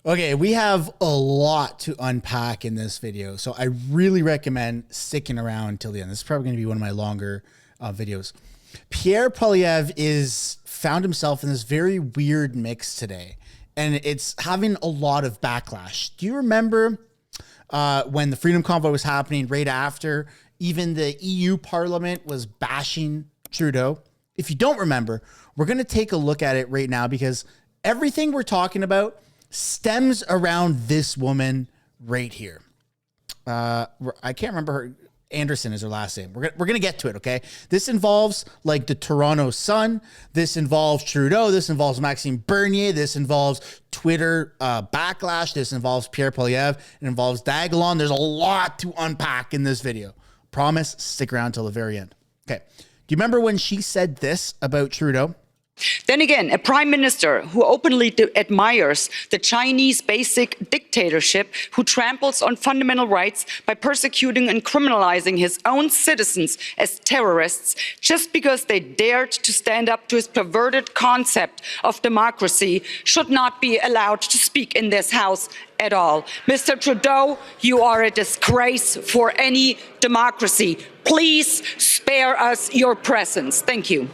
Okay, we have a lot to unpack in this video, so I really recommend sticking around till the end. This is probably going to be one of my longer videos. Pierre Poilievre is found himself in this very weird mix today, and it's having a lot of backlash. Do you remember when the Freedom Convoy was happening right after? Even the EU Parliament was bashing Trudeau. If you don't remember, we're going to take a look at it right now because everything we're talking about stems around this woman right here. I can't remember her. Anderson is her last name. We're going to get to it, okay? This involves like the Toronto Sun. This involves Trudeau. This involves Maxime Bernier. This involves Twitter backlash. This involves Pierre Poilievre. It involves Dagalon. There's a lot to unpack in this video. Promise, stick around till the very end. Okay. Do you remember when she said this about Trudeau? Then again, a prime minister who openly admires the Chinese basic dictatorship, who tramples on fundamental rights by persecuting and criminalizing his own citizens as terrorists just because they dared to stand up to his perverted concept of democracy, should not be allowed to speak in this House at all. Mr. Trudeau, you are a disgrace for any democracy. Please spare us your presence. Thank you.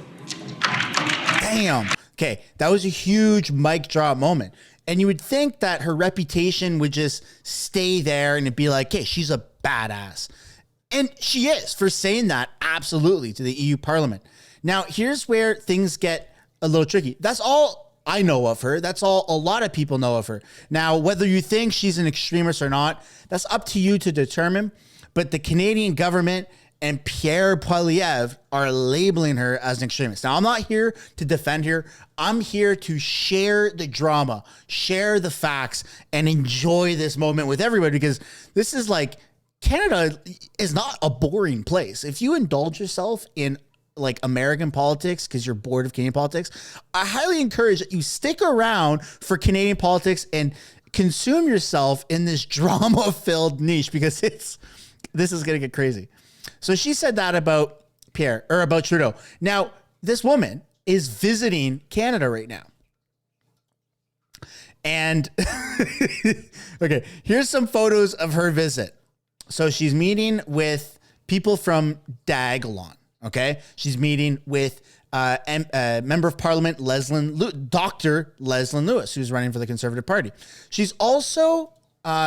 Damn. Okay, that was a huge mic drop moment. And you would think that her reputation would just stay there and it'd be like, hey, she's a badass. And she is for saying that absolutely to the EU Parliament. Now, here's where things get a little tricky. That's all I know of her. That's all a lot of people know of her. Now, whether you think she's an extremist or not, that's up to you to determine. But the Canadian government and Pierre Poilievre are labeling her as an extremist. Now, I'm not here to defend her. I'm here to share the drama, share the facts, and enjoy this moment with everybody because this is like, Canada is not a boring place. If you indulge yourself in like American politics because you're bored of Canadian politics, I highly encourage that you stick around for Canadian politics and consume yourself in this drama-filled niche because this is going to get crazy. So she said that about Pierre or about Trudeau. Now, this woman is visiting Canada right now. And okay, here's some photos of her visit. So she's meeting with people from Dagalon. Okay. She's meeting with Member of Parliament, Dr. Leslyn Lewis, who's running for the Conservative Party. She's also,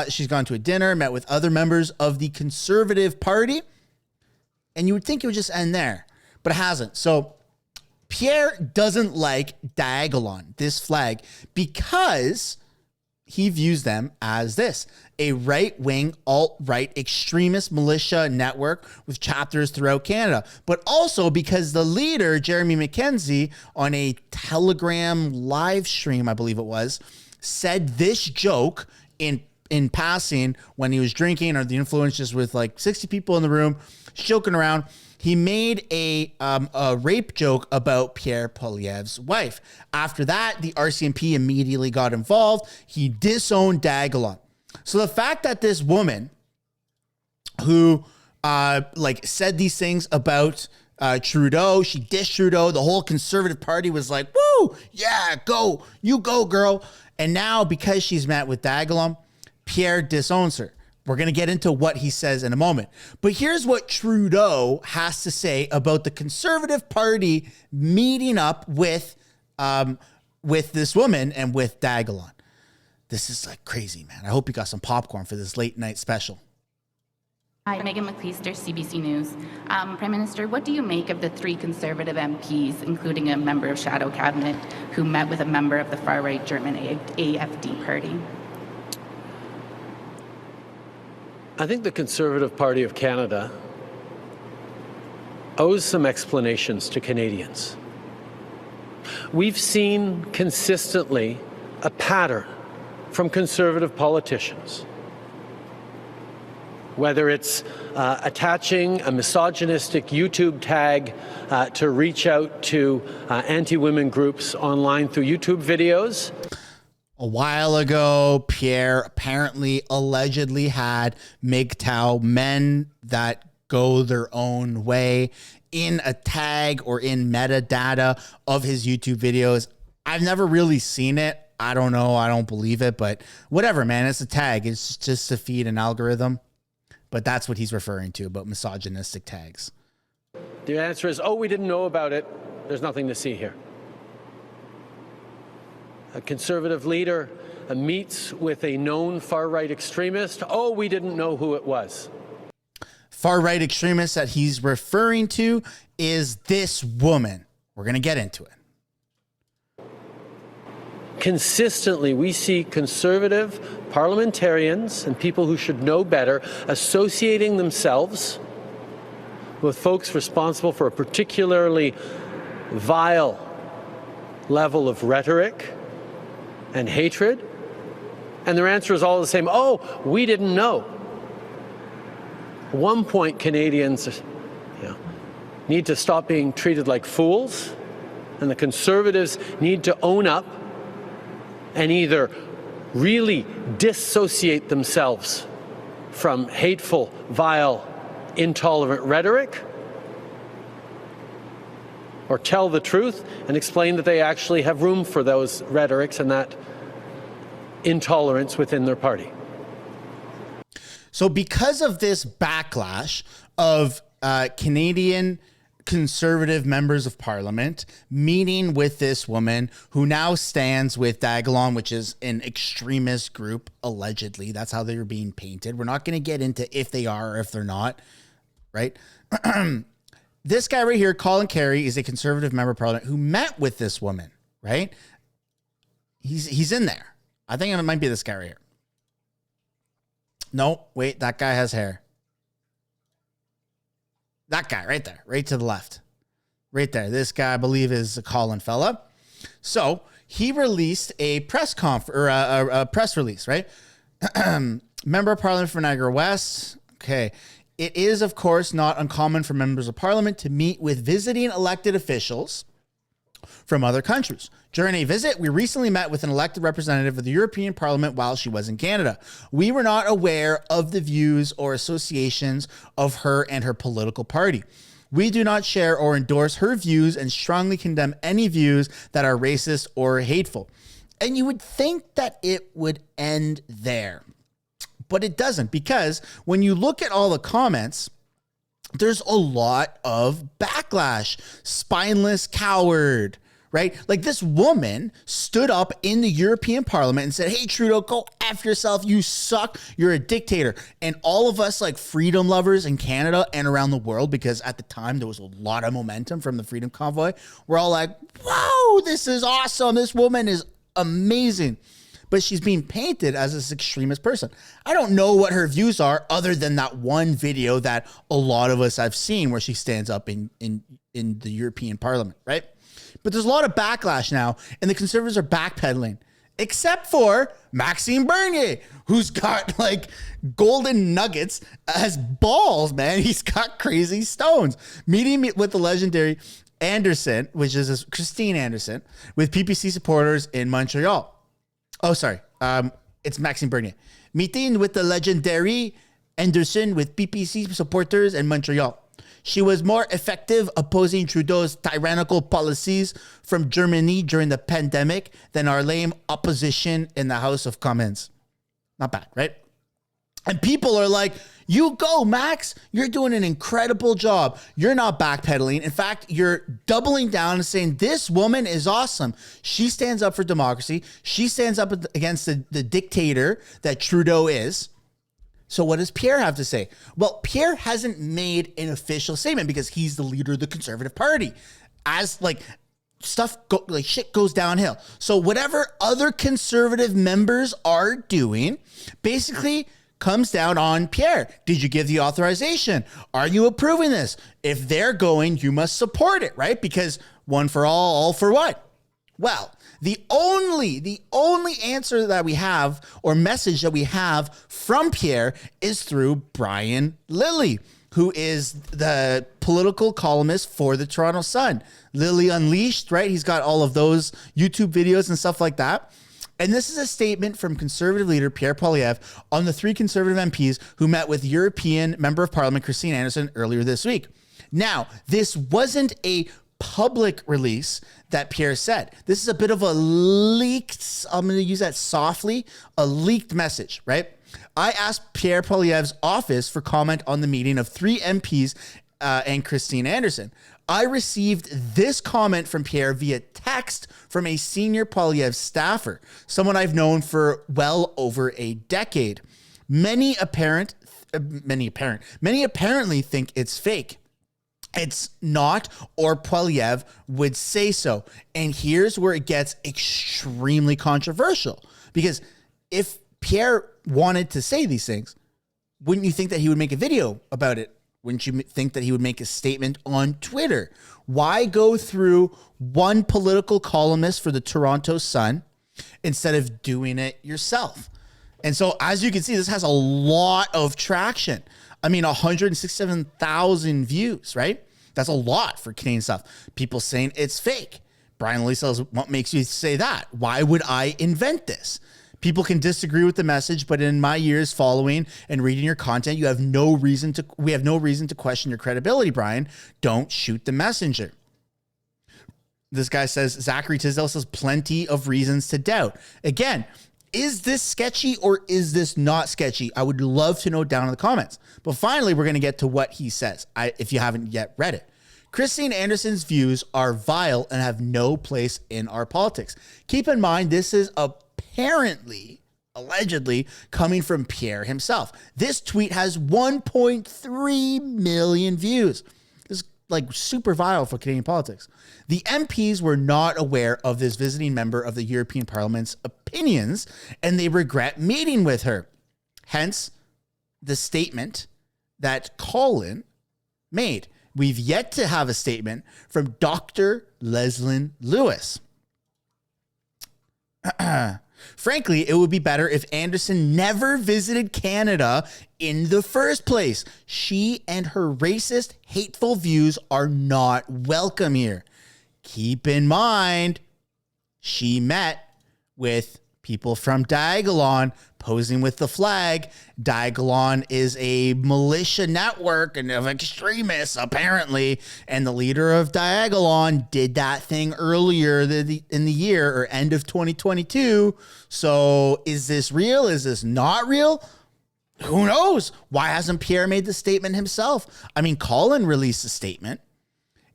she's gone to a dinner, met with other members of the Conservative Party. And you would think it would just end there, but it hasn't. So Pierre doesn't like Dagalon, this flag, because he views them as this, a right-wing, alt-right extremist militia network with chapters throughout Canada, but also because the leader, Jeremy McKenzie, on a Telegram live stream, I believe it was, said this joke in passing when he was drinking or the influence just with like 60 people in the room, joking around. He made a rape joke about Pierre Poilievre's wife. After that, the RCMP immediately got involved. He disowned Dagalon. So the fact that this woman who said these things about Trudeau, she dished Trudeau, the whole Conservative Party was like, woo, yeah, go, you go, girl. And now because she's met with Dagalon, Pierre disowns her. We're going to get into what he says in a moment. But here's what Trudeau has to say about the Conservative Party meeting up with this woman and with Dagalon. This is like crazy, man. I hope you got some popcorn for this late night special. Hi, Megan McLeister, CBC News. Prime Minister, what do you make of the 3 Conservative MPs, including a member of Shadow Cabinet, who met with a member of the far-right German AFD party? I think the Conservative Party of Canada owes some explanations to Canadians. We've seen consistently a pattern from Conservative politicians, whether it's attaching a misogynistic YouTube tag to reach out to anti-women groups online through YouTube videos. A while ago, Pierre apparently allegedly had MGTOW, men that go their own way, in a tag or in metadata of his YouTube videos. I've never really seen it. I don't know. I don't believe it, but whatever, man. It's a tag. It's just to feed an algorithm. But that's what he's referring to about misogynistic tags. The answer is, oh, we didn't know about it. There's nothing to see here. A conservative leader meets with a known far-right extremist. Oh, we didn't know who it was. Far-right extremist that he's referring to is this woman. We're going to get into it. Consistently, we see conservative parliamentarians and people who should know better associating themselves with folks responsible for a particularly vile level of rhetoric and hatred. And their answer is all the same. Oh, we didn't know. At one point, Canadians need to stop being treated like fools, and the Conservatives need to own up and either really dissociate themselves from hateful, vile, intolerant rhetoric, or tell the truth and explain that they actually have room for those rhetorics and that intolerance within their party. So because of this backlash of Canadian Conservative members of Parliament meeting with this woman who now stands with Dagalon, which is an extremist group, allegedly. That's how they're being painted. We're not going to get into if they are or if they're not, right? This guy right here, Colin Kray, is a Conservative member of Parliament who met with this woman, right? He's in there. I think it might be this guy right here. No, wait, that guy has hair. That guy right there, right to the left. Right there. This guy, I believe, is a Colin fella. So he released a press a press release, right? Member of Parliament for Niagara West. Okay. It is, of course, not uncommon for members of Parliament to meet with visiting elected officials from other countries. During a visit, we recently met with an elected representative of the European Parliament while she was in Canada. We were not aware of the views or associations of her and her political party. We do not share or endorse her views and strongly condemn any views that are racist or hateful. And you would think that it would end there, but it doesn't, because when you look at all the comments, there's a lot of backlash. Spineless coward, right? Like, this woman stood up in the European Parliament and said, hey, Trudeau, go F yourself. You suck. You're a dictator. And all of us, like, freedom lovers in Canada and around the world, because at the time there was a lot of momentum from the Freedom Convoy, we're all like, whoa, this is awesome. This woman is amazing. But she's being painted as this extremist person. I don't know what her views are other than that one video that a lot of us have seen where she stands up in the European Parliament, right? But there's a lot of backlash now, and the Conservatives are backpedaling, except for Maxime Bernier, who's got like golden nuggets as balls, man. He's got crazy stones. Meeting with the legendary Anderson, which is Christine Anderson, with PPC supporters in Montreal. Oh, sorry. It's Maxime Bernier. Meeting with the legendary Anderson with PPC supporters in Montreal. She was more effective opposing Trudeau's tyrannical policies from Germany during the pandemic than our lame opposition in the House of Commons. Not bad, right? And people are like, you go, Max. You're doing an incredible job. You're not backpedaling. In fact, you're doubling down and saying this woman is awesome. She stands up for democracy. She stands up against the dictator that Trudeau is. So what does Pierre have to say? Well, Pierre hasn't made an official statement because he's the leader of the Conservative Party. As like shit goes downhill. So whatever other Conservative members are doing basically comes down on Pierre. Did you give the authorization? Are you approving this? If they're going, you must support it, right? Because one for all for what? Well, the only answer that we have or message that we have from Pierre is through Brian Lilly, who is the political columnist for the Toronto Sun. Lilly Unleashed, right? He's got all of those YouTube videos and stuff like that. And this is a statement from Conservative leader Pierre Poilievre on the 3 Conservative MPs who met with European Member of Parliament Christine Anderson earlier this week. Now, this wasn't a public release that Pierre said. This is a bit of a leaked, I'm going to use that softly, a leaked message, right? I asked Pierre Poilievre's office for comment on the meeting of 3 MPs and Christine Anderson. I received this comment from Pierre via text from a senior Poilievre staffer, someone I've known for well over a decade. Many apparently think it's fake. It's not, or Poilievre would say so. And here's where it gets extremely controversial. Because if Pierre wanted to say these things, wouldn't you think that he would make a video about it? Wouldn't you think that he would make a statement on Twitter? Why go through one political columnist for the Toronto Sun instead of doing it yourself? And so, as you can see, this has a lot of traction. I mean, 167,000 views, right? That's a lot for Canadian stuff. People saying it's fake. Brian Lilly says, what makes you say that? Why would I invent this? People can disagree with the message, but in my years following and reading your content, we have no reason to question your credibility, Brian. Don't shoot the messenger. This guy says, Zachary Tisdale says, plenty of reasons to doubt. Again, is this sketchy or is this not sketchy? I would love to know down in the comments. But finally, we're going to get to what he says, if you haven't yet read it. Christine Anderson's views are vile and have no place in our politics. Keep in mind, this is allegedly coming from Pierre himself. This tweet has 1.3 million views. This is like super vile for Canadian politics. The MPs were not aware of this visiting member of the European Parliament's opinions, and they regret meeting with her. Hence, the statement that Colin made. We've yet to have a statement from Dr. Leslyn Lewis. Frankly, it would be better if Anderson never visited Canada in the first place. She and her racist, hateful views are not welcome here. Keep in mind, she met with people from Diagolon posing with the flag. Diagolon is a militia network and of extremists, apparently. And the leader of Diagolon did that thing earlier in the year or end of 2022. So is this real? Is this not real? Who knows? Why hasn't Pierre made the statement himself? I mean, Colin released a statement.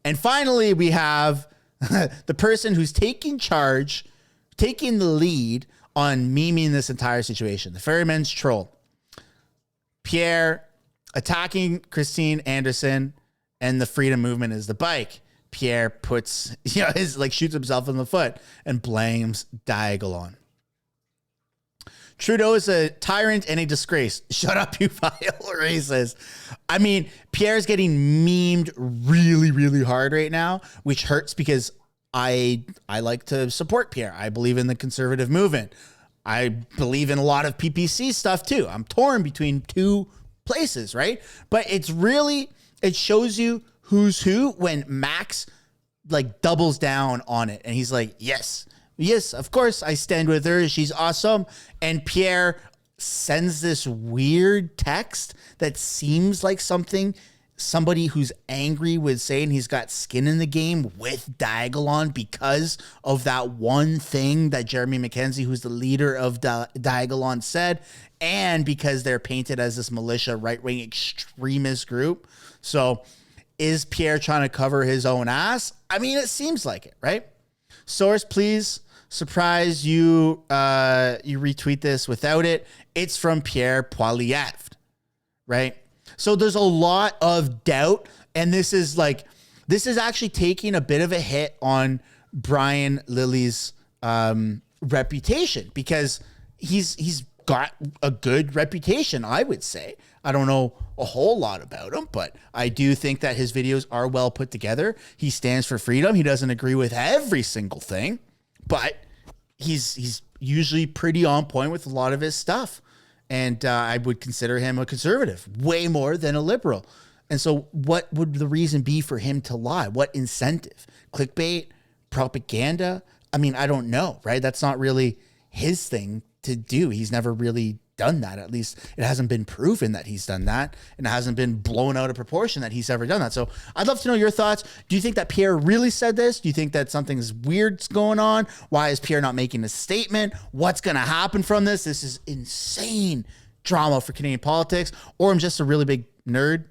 And finally, we have the person who's taking charge, taking the lead on memeing this entire situation, the ferryman's troll. Pierre attacking Christine Anderson, and the freedom movement is the bike. Pierre puts, shoots himself in the foot and blames Diagolon. Trudeau is a tyrant and a disgrace. Shut up, you vile racist. I mean, Pierre's getting memed really, really hard right now, which hurts because I like to support Pierre. I believe in the conservative movement. I believe in a lot of PPC stuff too. I'm torn between two places, right? But it shows you who's who when Max doubles down on it. And he's like, yes, of course I stand with her. She's awesome. And Pierre sends this weird text that seems like somebody who's angry would say, and he's got skin in the game with Diagolon because of that one thing that Jeremy McKenzie, who's the leader of Diagolon, said, and because they're painted as this militia right-wing extremist group. So is Pierre trying to cover his own ass? I mean, it seems like it, right? Source, please. Surprise, you retweet this without it. It's from Pierre Poilievre, right? So there's a lot of doubt, and this is actually taking a bit of a hit on Brian Lilly's reputation, because he's got a good reputation, I would say. I don't know a whole lot about him, but I do think that his videos are well put together. He stands for freedom. He doesn't agree with every single thing, but he's usually pretty on point with a lot of his stuff. And I would consider him a conservative way more than a liberal. And so what would the reason be for him to lie? What incentive? Clickbait? Propaganda? I mean, I don't know, right? That's not really his thing to do. He's never really done that. At least it hasn't been proven that he's done that, and it hasn't been blown out of proportion that he's ever done that. So I'd love to know your thoughts. Do you think that Pierre really said this? Do you think that something's weird's going on? Why is Pierre not making a statement? What's going to happen from this? This is insane drama for Canadian politics, or I'm just a really big nerd.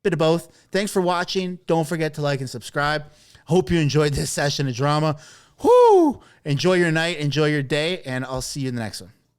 Bit of both. Thanks for watching. Don't forget to like and subscribe. Hope you enjoyed this session of drama. Whoo! Enjoy your night, enjoy your day, and I'll see you in the next one.